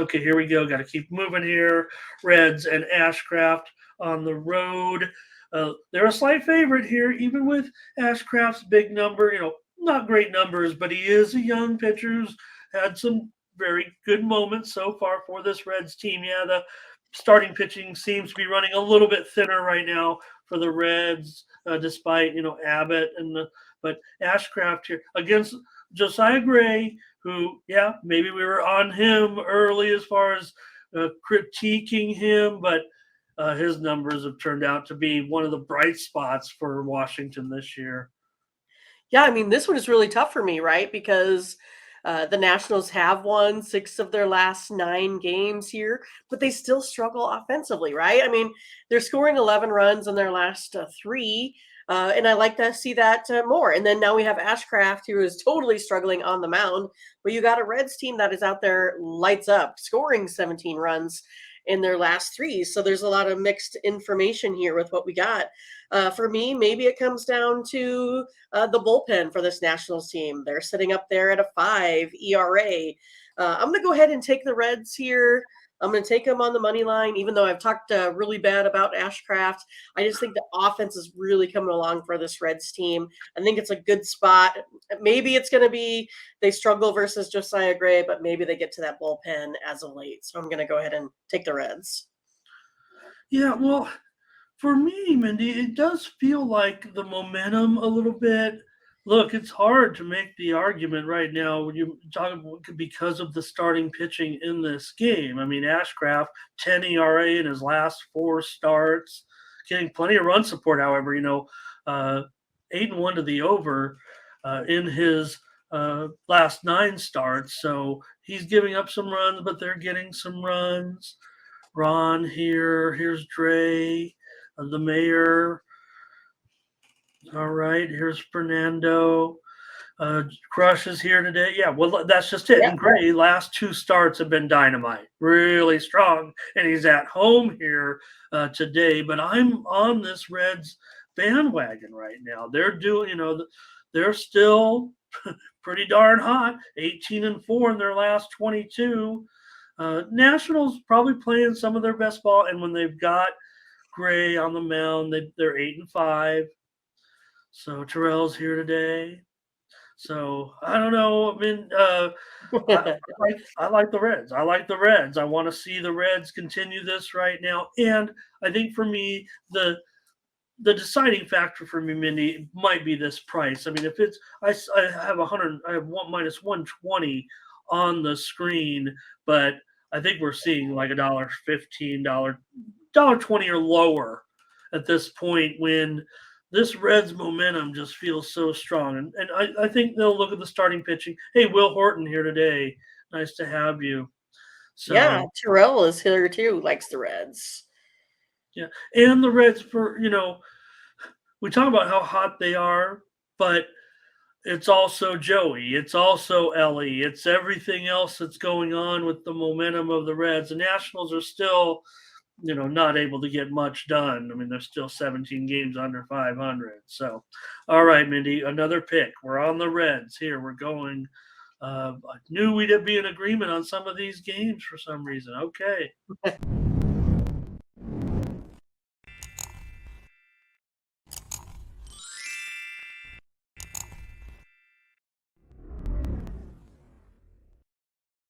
Okay, here we go. Got to keep moving here. Reds and Ashcraft on the road. They're a slight favorite here, even with Ashcraft's big number. Not great numbers, but he is a young pitcher who's had some very good moments so far for this Reds team. Yeah, the starting pitching seems to be running a little bit thinner right now for the Reds, despite Abbott but Ashcraft here against Josiah Gray, who, yeah, maybe we were on him early as far as critiquing him, but his numbers have turned out to be one of the bright spots for Washington this year. Yeah, I mean, this one is really tough for me, right? Because the Nationals have won 6 of their last 9 games here, but they still struggle offensively, right? I mean, they're scoring 11 runs in their last 3, and I like to see that more. And then now we have Ashcraft, who is totally struggling on the mound, but you got a Reds team that is out there lights up, scoring 17 runs in their last 3. So there's a lot of mixed information here with what we got. For me, maybe it comes down to the bullpen for this Nationals team. They're sitting up there at a 5 ERA. I'm going to go ahead and take the Reds here. I'm going to take them on the money line, even though I've talked really bad about Ashcraft. I just think the offense is really coming along for this Reds team. I think it's a good spot. Maybe it's going to be they struggle versus Josiah Gray, but maybe they get to that bullpen as of late. So I'm going to go ahead and take the Reds. Yeah, well, for me, Mindy, it does feel like the momentum a little bit. Look, it's hard to make the argument right now when you talk about because of the starting pitching in this game. I mean, Ashcraft, 10 ERA in his last 4 starts, getting plenty of run support. However, 8-1 to the over in his last 9 starts. So he's giving up some runs, but they're getting some runs. Ron here. Here's Dre, the mayor. All right, here's Fernando. Crush is here today. Yeah, well, that's just it. Yeah. And Gray, last 2 starts have been dynamite, really strong, and he's at home here today. But I'm on this Reds bandwagon right now. They're doing, they're still pretty darn hot. 18-4 in their last 22. Nationals probably playing some of their best ball, and when they've got Gray on the mound, they're 8-5. So Terrell's here today. So I don't know. I mean, I like the Reds. I like the Reds. I want to see the Reds continue this right now. And I think for me, the deciding factor for me, Mindy, might be this price. I mean, if it's I have 100, I have minus 120 on the screen, but I think we're seeing like $1.15, $1.20 or lower at this point when this Reds momentum just feels so strong. And I think they'll look at the starting pitching. Hey, Will Horton here today. Nice to have you. So, yeah, Terrell is here too, likes the Reds. Yeah, and the Reds we talk about how hot they are, but it's also Joey. It's also Ellie. It's everything else that's going on with the momentum of the Reds. The Nationals are still – not able to get much done. I mean, there's still 17 games under 500. So, all right, Mindy, another pick. We're on the Reds here. We're going. I knew we'd be in agreement on some of these games for some reason. Okay.